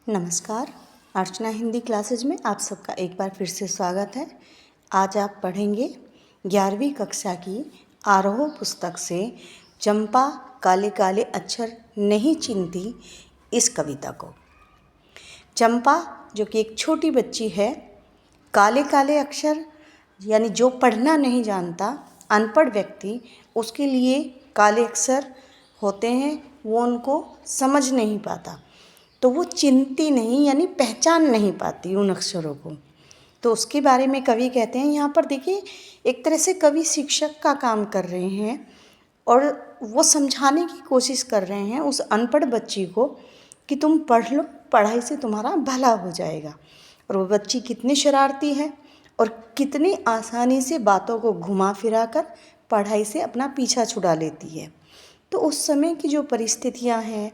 नमस्कार। अर्चना हिंदी क्लासेज में आप सबका एक बार फिर से स्वागत है। आज आप पढ़ेंगे 11वीं कक्षा की आरोह पुस्तक से चंपा काले काले अक्षर नहीं चिन्हती इस कविता को। चंपा जो कि एक छोटी बच्ची है, काले काले अक्षर यानी जो पढ़ना नहीं जानता, अनपढ़ व्यक्ति, उसके लिए काले अक्षर होते हैं, वो उनको समझ नहीं पाता, तो वो चिन्हती नहीं यानी पहचान नहीं पाती उन अक्षरों को। तो उसके बारे में कवि कहते हैं, यहाँ पर देखिए एक तरह से कवि शिक्षक का काम कर रहे हैं और वो समझाने की कोशिश कर रहे हैं उस अनपढ़ बच्ची को कि तुम पढ़ लो, पढ़ाई से तुम्हारा भला हो जाएगा। और वो बच्ची कितनी शरारती है और कितनी आसानी से बातों को घुमा फिरा कर पढ़ाई से अपना पीछा छुड़ा लेती है। तो उस समय की जो परिस्थितियाँ हैं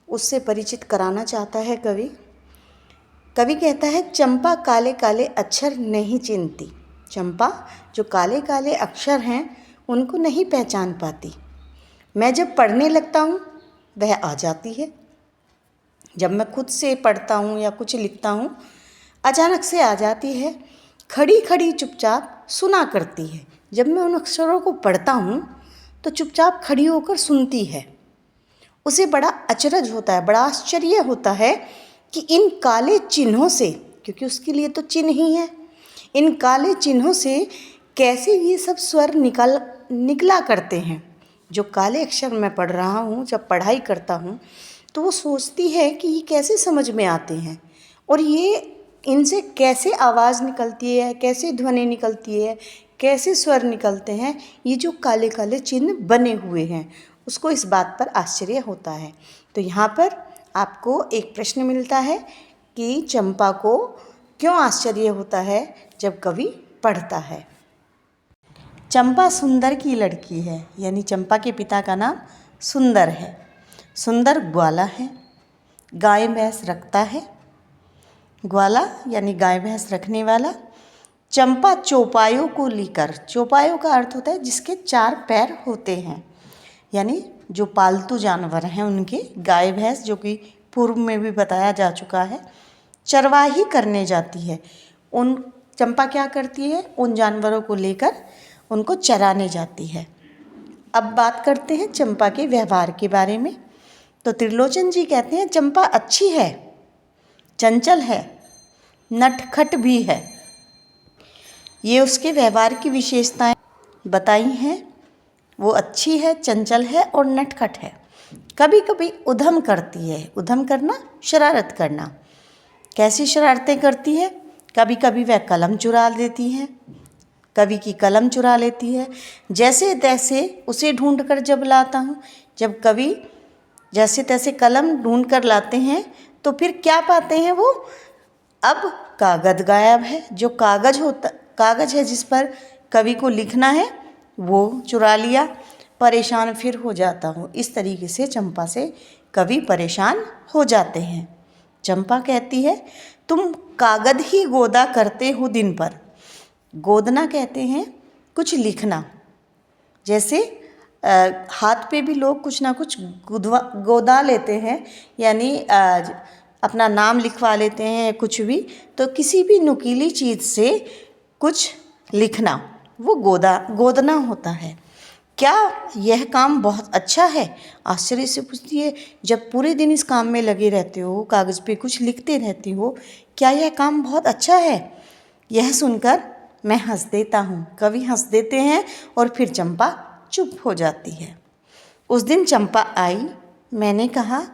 उससे परिचित कराना चाहता है कवि। कवि कहता है, चंपा काले काले अक्षर नहीं चिन्हती। चंपा जो काले काले अक्षर हैं उनको नहीं पहचान पाती। मैं जब पढ़ने लगता हूँ वह आ जाती है। जब मैं खुद से पढ़ता हूँ या कुछ लिखता हूँ अचानक से आ जाती है। खड़ी खड़ी चुपचाप सुना करती है। जब मैं उन अक्षरों को पढ़ता हूँ तो चुपचाप खड़ी होकर सुनती है। उसे बड़ा अचरज होता है, बड़ा आश्चर्य होता है कि इन काले चिन्हों से, क्योंकि उसके लिए तो चिन्ह ही है, इन काले चिन्हों से कैसे ये सब स्वर निकला करते हैं। जो काले अक्षर मैं पढ़ रहा हूँ, जब पढ़ाई करता हूँ तो वो सोचती है कि ये कैसे समझ में आते हैं और ये इनसे कैसे आवाज़ निकलती है, कैसे ध्वनि निकलती है, कैसे स्वर निकलते हैं, ये जो काले काले चिन्ह बने हुए हैं, उसको इस बात पर आश्चर्य होता है। तो यहाँ पर आपको एक प्रश्न मिलता है कि चंपा को क्यों आश्चर्य होता है जब कवि पढ़ता है। चंपा सुंदर की लड़की है, यानी चंपा के पिता का नाम सुंदर है। सुंदर ग्वाला है, गाय भैंस रखता है। ग्वाला यानी गाय भैंस रखने वाला। चंपा चौपायों को लेकर, चौपायों का अर्थ होता है जिसके 4 पैर होते हैं, यानी जो पालतू जानवर हैं उनके, गाय भैंस, जो कि पूर्व में भी बताया जा चुका है, चरवाही करने जाती है। उन चंपा क्या करती है, उन जानवरों को लेकर उनको चराने जाती है। अब बात करते हैं चंपा के व्यवहार के बारे में। तो त्रिलोचन जी कहते हैं, चंपा अच्छी है, चंचल है, नटखट भी है। ये उसके व्यवहार की विशेषताएं बताई हैं। वो अच्छी है, चंचल है और नटखट है। कभी कभी उधम करती है। उधम करना, शरारत करना। कैसी शरारतें करती है? कभी कभी वह कलम चुरा लेती है, कवि की कलम चुरा लेती है। जैसे तैसे उसे ढूंढ कर जब लाता हूँ, जब कवि जैसे तैसे कलम ढूंढ कर लाते हैं तो फिर क्या पाते हैं वो? अब कागज़ गायब है। जो कागज़ है जिस पर कवि को लिखना है वो चुरा लिया। परेशान फिर हो जाता हूँ। इस तरीके से चंपा से कवि परेशान हो जाते हैं। चंपा कहती है, तुम कागज़ ही गोदा करते हो दिन पर। गोदना कहते हैं कुछ लिखना। जैसे हाथ पे भी लोग कुछ ना कुछ गोदा लेते हैं, यानी अपना नाम लिखवा लेते हैं, कुछ भी। तो किसी भी नुकीली चीज़ से कुछ लिखना, वो गोदना होता है। क्या यह काम बहुत अच्छा है? आश्चर्य से पूछती है, जब पूरे दिन इस काम में लगे रहते हो, कागज़ पे कुछ लिखते रहती हो, क्या यह काम बहुत अच्छा है? यह सुनकर मैं हंस देता हूँ। कवि हंस देते हैं और फिर चंपा चुप हो जाती है। उस दिन चंपा आई। मैंने कहा,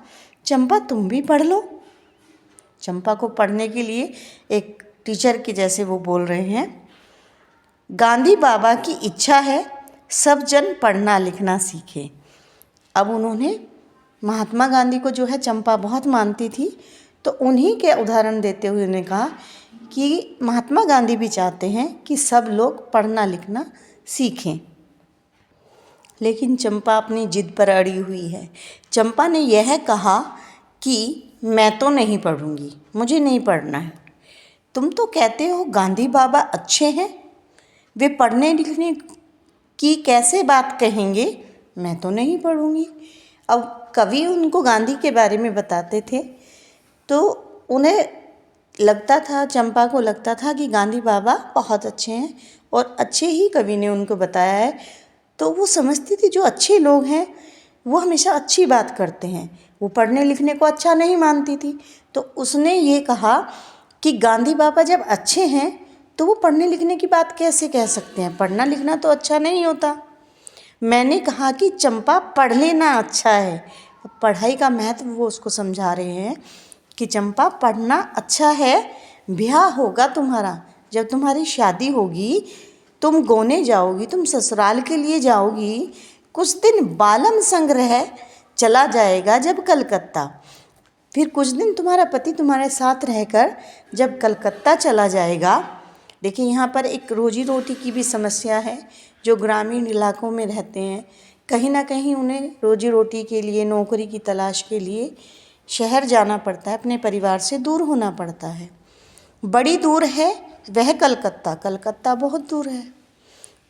चंपा तुम भी पढ़ लो। चंपा को पढ़ने के लिए एक टीचर के जैसे वो बोल रहे हैं। गांधी बाबा की इच्छा है सब जन पढ़ना लिखना सीखे। अब उन्होंने महात्मा गांधी को, जो है चंपा बहुत मानती थी, तो उन्हीं के उदाहरण देते हुए उन्होंने कहा कि महात्मा गांधी भी चाहते हैं कि सब लोग पढ़ना लिखना सीखें। लेकिन चंपा अपनी जिद पर अड़ी हुई है। चंपा ने यह कहा कि मैं तो नहीं पढ़ूंगी, मुझे नहीं पढ़ना है। तुम तो कहते हो गांधी बाबा अच्छे हैं, वे पढ़ने लिखने की कैसे बात कहेंगे? मैं तो नहीं पढ़ूंगी। अब कवि उनको गांधी के बारे में बताते थे तो उन्हें लगता था, चंपा को लगता था कि गांधी बाबा बहुत अच्छे हैं और अच्छे ही कवि ने उनको बताया है। तो वो समझती थी जो अच्छे लोग हैं वो हमेशा अच्छी बात करते हैं, वो पढ़ने लिखने को अच्छा नहीं मानती थी। तो उसने ये कहा कि गांधी बाबा जब अच्छे हैं तो वो पढ़ने लिखने की बात कैसे कह सकते हैं, पढ़ना लिखना तो अच्छा नहीं होता। मैंने कहा कि चंपा पढ़ लेना अच्छा है। पढ़ाई का महत्व वो उसको समझा रहे हैं कि चंपा पढ़ना अच्छा है, ब्याह होगा तुम्हारा, जब तुम्हारी शादी होगी, तुम गोने जाओगी, तुम ससुराल के लिए जाओगी, कुछ दिन बालम संग रह चला जाएगा जब कलकत्ता, फिर कुछ दिन तुम्हारा पति तुम्हारे साथ रहकर जब कलकत्ता चला जाएगा। देखिए यहाँ पर एक रोजी रोटी की भी समस्या है। जो ग्रामीण इलाकों में रहते हैं, कहीं ना कहीं उन्हें रोजी रोटी के लिए, नौकरी की तलाश के लिए शहर जाना पड़ता है, अपने परिवार से दूर होना पड़ता है। बड़ी दूर है वह कलकत्ता, कलकत्ता बहुत दूर है।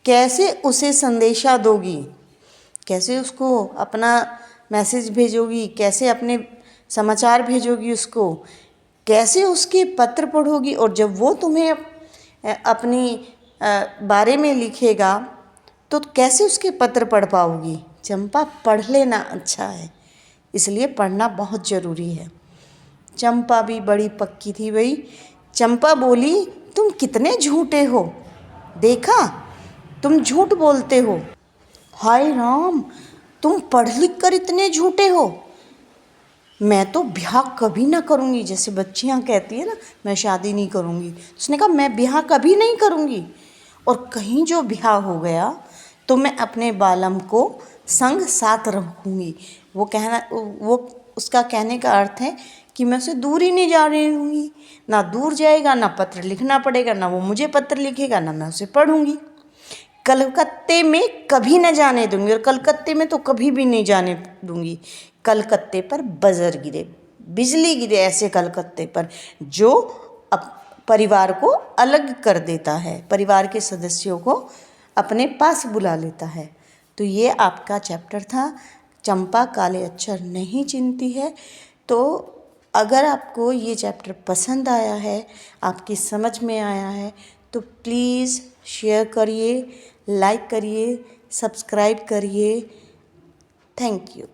कैसे उसे संदेशा दोगी, कैसे उसको अपना मैसेज भेजोगी, कैसे अपने समाचार भेजोगी उसको, कैसे उसके पत्र पढ़ोगी, और जब वो तुम्हें अपनी बारे में लिखेगा तो कैसे उसके पत्र पढ़ पाओगी। चंपा पढ़ लेना अच्छा है, इसलिए पढ़ना बहुत ज़रूरी है। चंपा भी बड़ी पक्की थी भाई। चंपा बोली, तुम कितने झूठे हो, देखा तुम झूठ बोलते हो। हाय राम, तुम पढ़ लिख कर इतने झूठे हो, मैं तो ब्याह कभी ना करूँगी। जैसे बच्चियाँ कहती है ना, मैं शादी नहीं करूँगी, उसने कहा मैं ब्याह कभी नहीं करूँगी, और कहीं जो ब्याह हो गया तो मैं अपने बालम को संग साथ रखूँगी। वो उसका कहने का अर्थ है कि मैं उसे दूर ही नहीं जा रही हूँगी, ना दूर जाएगा, ना पत्र लिखना पड़ेगा, ना वो मुझे पत्र लिखेगा, ना मैं उसे पढ़ूँगी। कलकत्ते में कभी न जाने दूंगी, और कलकत्ते में तो कभी भी नहीं जाने दूंगी। कलकत्ते पर बजर गिरे, बिजली गिरे ऐसे कलकत्ते पर, जो परिवार को अलग कर देता है, परिवार के सदस्यों को अपने पास बुला लेता है। तो ये आपका चैप्टर था, चंपा काले अक्षर नहीं चिन्हती है। तो अगर आपको ये चैप्टर पसंद आया है, आपकी समझ में आया है, तो प्लीज़ शेयर करिए, लाइक करिए, सब्सक्राइब करिए। Thank you.